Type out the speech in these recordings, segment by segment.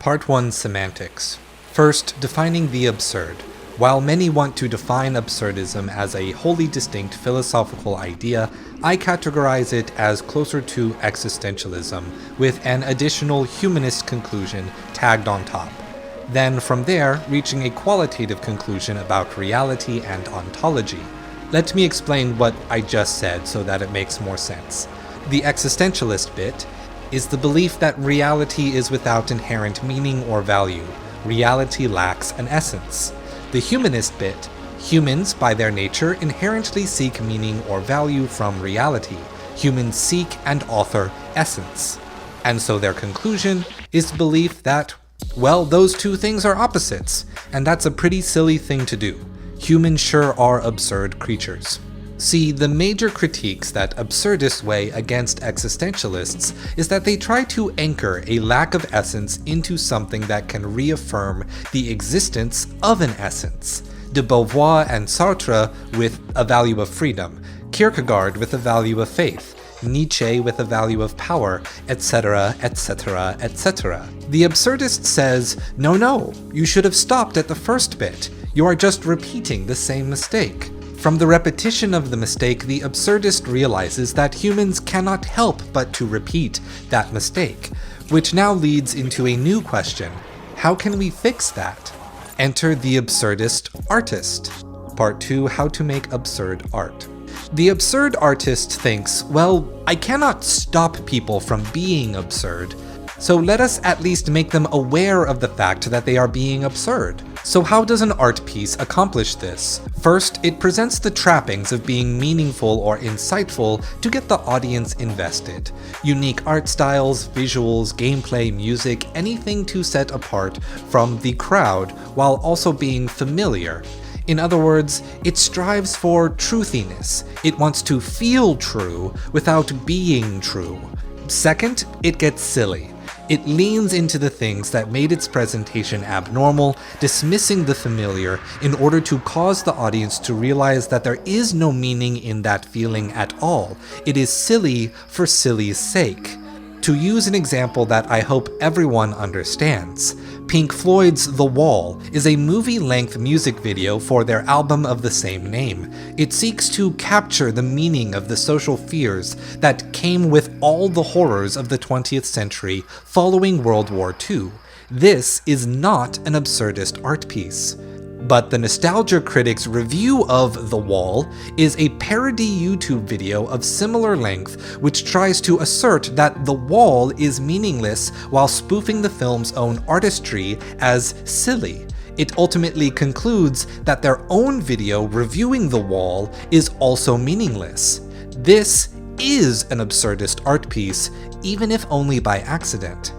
Part 1 Semantics. First, defining the absurd. While many want to define absurdism as a wholly distinct philosophical idea, I categorize it as closer to existentialism, with an additional humanist conclusion tagged on top. Then, from there, reaching a qualitative conclusion about reality and ontology. Let me explain what I just said so that it makes more sense. The existentialist bit is the belief that reality is without inherent meaning or value. Reality lacks an essence. The humanist bit, humans by their nature inherently seek meaning or value from reality. Humans seek and author essence. And so their conclusion is the belief that, well, those two things are opposites, and that's a pretty silly thing to do. Humans sure are absurd creatures. See, the major critiques that absurdists weigh against existentialists is that they try to anchor a lack of essence into something that can reaffirm the existence of an essence. De Beauvoir and Sartre with a value of freedom, Kierkegaard with a value of faith, Nietzsche with a value of power, etc., etc., etc. The absurdist says, no, you should have stopped at the first bit. You are just repeating the same mistake. From the repetition of the mistake, the absurdist realizes that humans cannot help but to repeat that mistake, which now leads into a new question. How can we fix that? Enter the absurdist artist. Part 2, How to Make Absurd Art. The absurd artist thinks, well, I cannot stop people from being absurd, so let us at least make them aware of the fact that they are being absurd. So how does an art piece accomplish this? First, it presents the trappings of being meaningful or insightful to get the audience invested. Unique art styles, visuals, gameplay, music, anything to set apart from the crowd while also being familiar. In other words, it strives for truthiness. It wants to feel true without being true. Second, it gets silly. It leans into the things that made its presentation abnormal, dismissing the familiar in order to cause the audience to realize that there is no meaning in that feeling at all. It is silly for silly's sake. To use an example that I hope everyone understands, Pink Floyd's The Wall is a movie-length music video for their album of the same name. It seeks to capture the meaning of the social fears that came with all the horrors of the 20th century following World War II. This is not an absurdist art piece. But the Nostalgia Critic's review of The Wall is a parody YouTube video of similar length which tries to assert that The Wall is meaningless while spoofing the film's own artistry as silly. It ultimately concludes that their own video reviewing The Wall is also meaningless. This is an absurdist art piece, even if only by accident.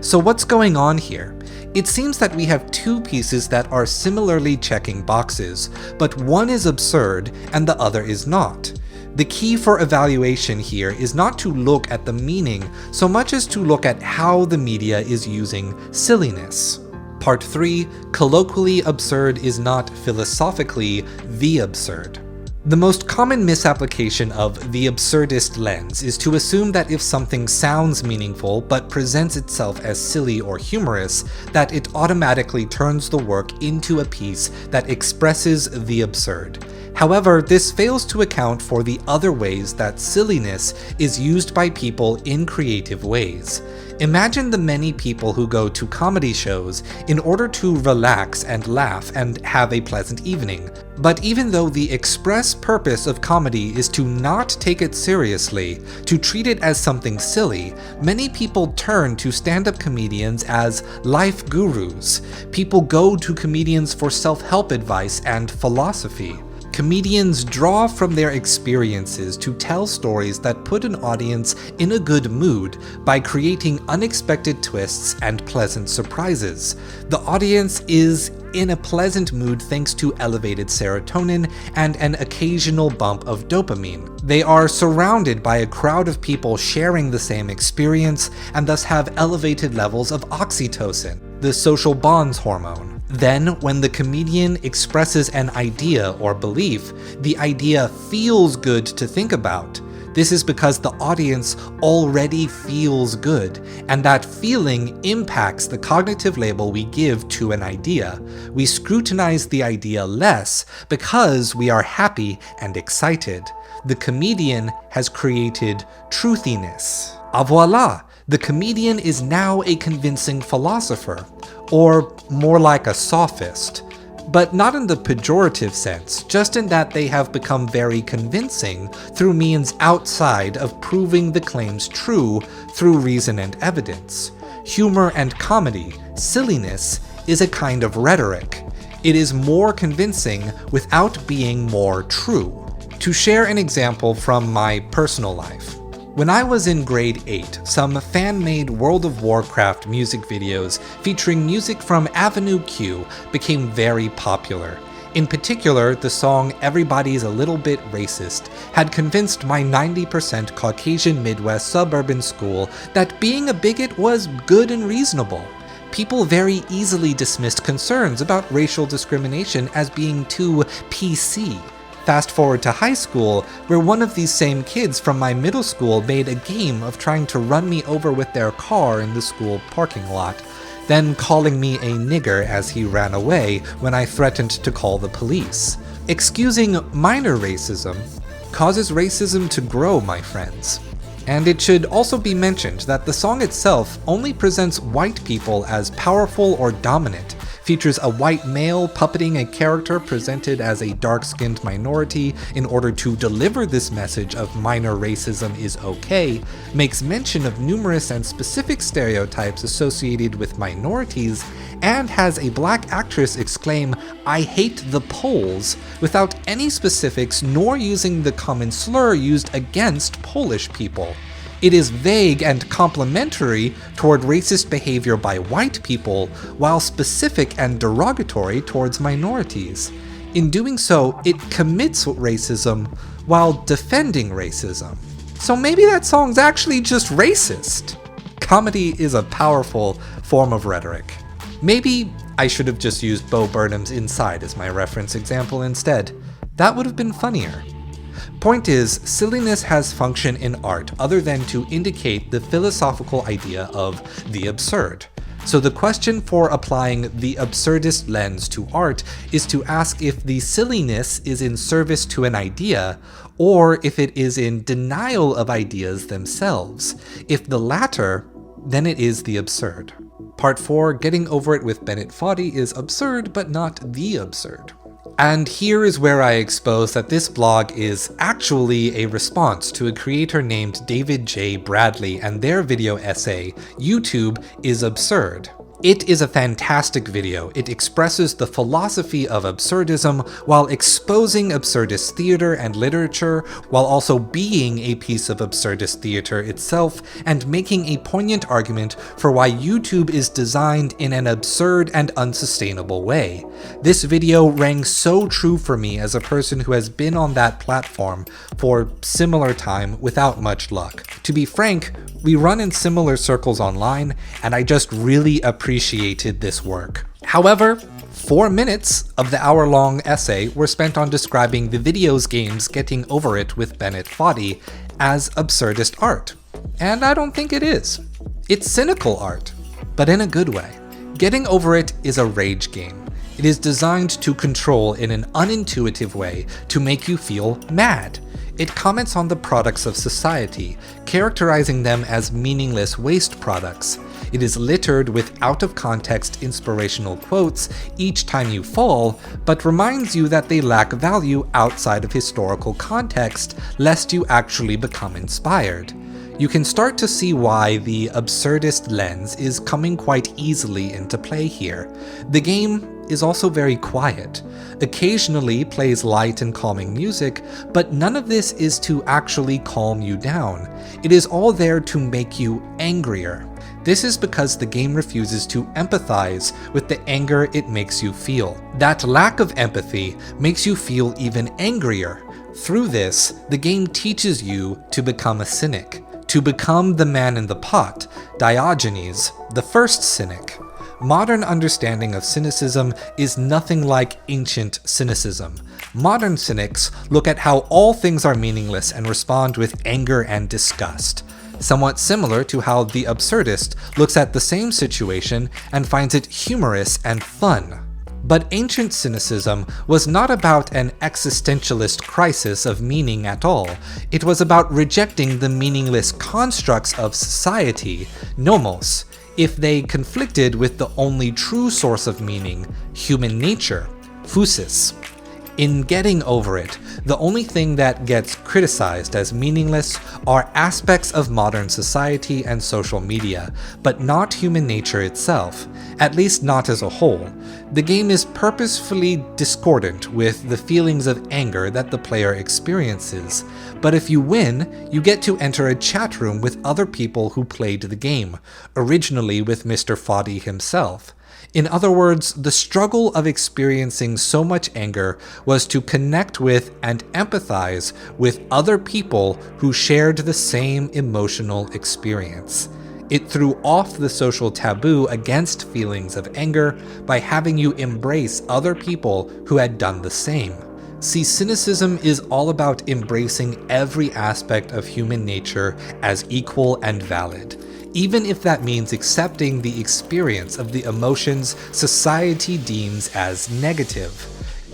So what's going on here? It seems that we have two pieces that are similarly checking boxes, but one is absurd and the other is not. The key for evaluation here is not to look at the meaning so much as to look at how the media is using silliness. Part 3, Colloquially absurd is not philosophically the absurd. The most common misapplication of the absurdist lens is to assume that if something sounds meaningful but presents itself as silly or humorous, that it automatically turns the work into a piece that expresses the absurd. However, this fails to account for the other ways that silliness is used by people in creative ways. Imagine the many people who go to comedy shows in order to relax and laugh and have a pleasant evening. But even though the express purpose of comedy is to not take it seriously, to treat it as something silly, many people turn to stand-up comedians as life gurus. People go to comedians for self-help advice and philosophy. Comedians draw from their experiences to tell stories that put an audience in a good mood by creating unexpected twists and pleasant surprises. The audience is in a pleasant mood thanks to elevated serotonin and an occasional bump of dopamine. They are surrounded by a crowd of people sharing the same experience and thus have elevated levels of oxytocin, the social bonds hormone. Then, when the comedian expresses an idea or belief, the idea feels good to think about. This is because the audience already feels good, and that feeling impacts the cognitive label we give to an idea. We scrutinize the idea less because we are happy and excited. The comedian has created truthiness. Voila! The comedian is now a convincing philosopher, or more like a sophist. But not in the pejorative sense, just in that they have become very convincing through means outside of proving the claims true through reason and evidence. Humor and comedy, silliness, is a kind of rhetoric. It is more convincing without being more true. To share an example from my personal life. When I was in grade 8, some fan-made World of Warcraft music videos featuring music from Avenue Q became very popular. In particular, the song Everybody's a Little Bit Racist had convinced my 90% Caucasian Midwest suburban school that being a bigot was good and reasonable. People very easily dismissed concerns about racial discrimination as being too PC. Fast forward to high school, where one of these same kids from my middle school made a game of trying to run me over with their car in the school parking lot, then calling me a nigger as he ran away when I threatened to call the police. Excusing minor racism causes racism to grow, my friends. And it should also be mentioned that the song itself only presents white people as powerful or dominant, features a white male puppeting a character presented as a dark-skinned minority in order to deliver this message of minor racism is okay, makes mention of numerous and specific stereotypes associated with minorities, and has a black actress exclaim, "I hate the Poles," without any specifics nor using the common slur used against Polish people. It is vague and complimentary toward racist behavior by white people, while specific and derogatory towards minorities. In doing so, it commits racism while defending racism. So maybe that song's actually just racist. Comedy is a powerful form of rhetoric. Maybe I should have just used Bo Burnham's Inside as my reference example instead. That would have been funnier. Point is, silliness has function in art other than to indicate the philosophical idea of the absurd. So the question for applying the absurdist lens to art is to ask if the silliness is in service to an idea, or if it is in denial of ideas themselves. If the latter, then it is the absurd. Part 4, Getting Over It with Bennett FODDY, is absurd, but not the absurd. And here is where I expose that this blog is actually a response to a creator named David J. Bradley and their video essay, YouTube is Absurd. It is a fantastic video. It expresses the philosophy of absurdism while exposing absurdist theater and literature, while also being a piece of absurdist theater itself, and making a poignant argument for why YouTube is designed in an absurd and unsustainable way. This video rang so true for me as a person who has been on that platform for similar time without much luck. To be frank, we run in similar circles online, and I just really appreciated this work. However, 4 minutes of the hour-long essay were spent on describing the video's games Getting Over It with Bennett FODDY as absurdist art. And I don't think it is. It's cynical art, but in a good way. Getting Over It is a rage game. It is designed to control in an unintuitive way to make you feel mad. It comments on the products of society, characterizing them as meaningless waste products. It is littered with out-of-context inspirational quotes each time you fall, but reminds you that they lack value outside of historical context, lest you actually become inspired. You can start to see why the absurdist lens is coming quite easily into play here. The game is also very quiet, occasionally plays light and calming music, but none of this is to actually calm you down. It is all there to make you angrier. This is because the game refuses to empathize with the anger it makes you feel. That lack of empathy makes you feel even angrier. Through this, the game teaches you to become a cynic, to become the man in the pot, Diogenes, the first cynic. Modern understanding of cynicism is nothing like ancient cynicism. Modern cynics look at how all things are meaningless and respond with anger and disgust, somewhat similar to how the absurdist looks at the same situation and finds it humorous and fun. But ancient cynicism was not about an existentialist crisis of meaning at all. It was about rejecting the meaningless constructs of society, nomos, if they conflicted with the only true source of meaning, human nature, physis. In getting over it, the only thing that gets criticized as meaningless are aspects of modern society and social media, but not human nature itself, at least not as a whole. The game is purposefully discordant with the feelings of anger that the player experiences, but if you win, you get to enter a chat room with other people who played the game, originally with Mr. FODDY himself. In other words, the struggle of experiencing so much anger was to connect with and empathize with other people who shared the same emotional experience. It threw off the social taboo against feelings of anger by having you embrace other people who had done the same. See, cynicism is all about embracing every aspect of human nature as equal and valid, even if that means accepting the experience of the emotions society deems as negative.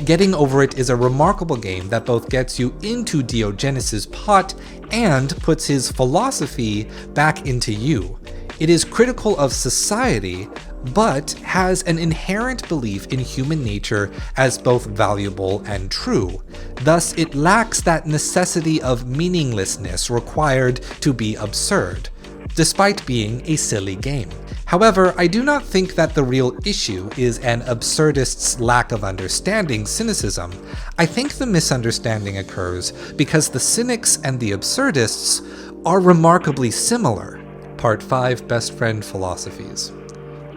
Getting over it is a remarkable game that both gets you into Diogenes' pot and puts his philosophy back into you. It is critical of society, but has an inherent belief in human nature as both valuable and true. Thus, it lacks that necessity of meaninglessness required to be absurd, despite being a silly game. However, I do not think that the real issue is an absurdist's lack of understanding cynicism. I think the misunderstanding occurs because the cynics and the absurdists are remarkably similar. Part 5, Best Friend Philosophies.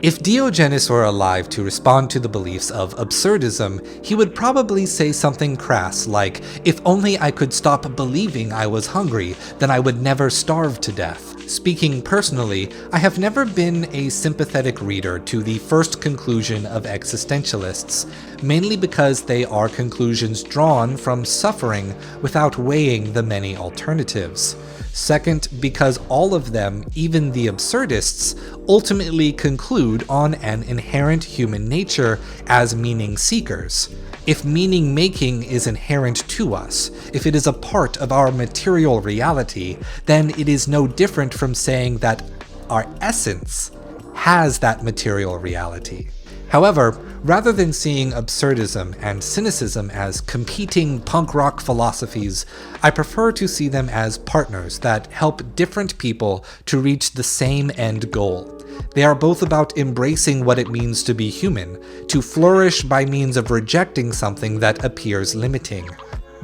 If Diogenes were alive to respond to the beliefs of absurdism, he would probably say something crass like, "If only I could stop believing I was hungry, then I would never starve to death." Speaking personally, I have never been a sympathetic reader to the first conclusion of existentialists, mainly because they are conclusions drawn from suffering without weighing the many alternatives. Second, because all of them, even the absurdists, ultimately conclude on an inherent human nature as meaning seekers. If meaning making is inherent to us, if it is a part of our material reality, then it is no different from saying that our essence has that material reality. However, rather than seeing absurdism and cynicism as competing punk rock philosophies, I prefer to see them as partners that help different people to reach the same end goal. They are both about embracing what it means to be human, to flourish by means of rejecting something that appears limiting,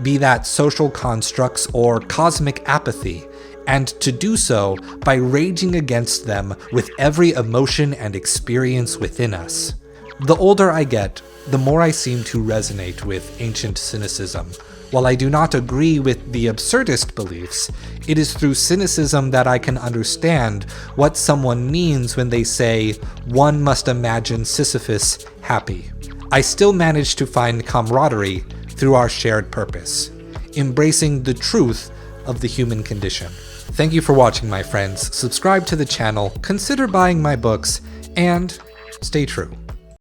be that social constructs or cosmic apathy, and to do so by raging against them with every emotion and experience within us. The older I get, the more I seem to resonate with ancient cynicism. While I do not agree with the absurdist beliefs, it is through cynicism that I can understand what someone means when they say, "One must imagine Sisyphus happy." I still manage to find camaraderie through our shared purpose, embracing the truth of the human condition. Thank you for watching, my friends. Subscribe to the channel, consider buying my books, and stay true.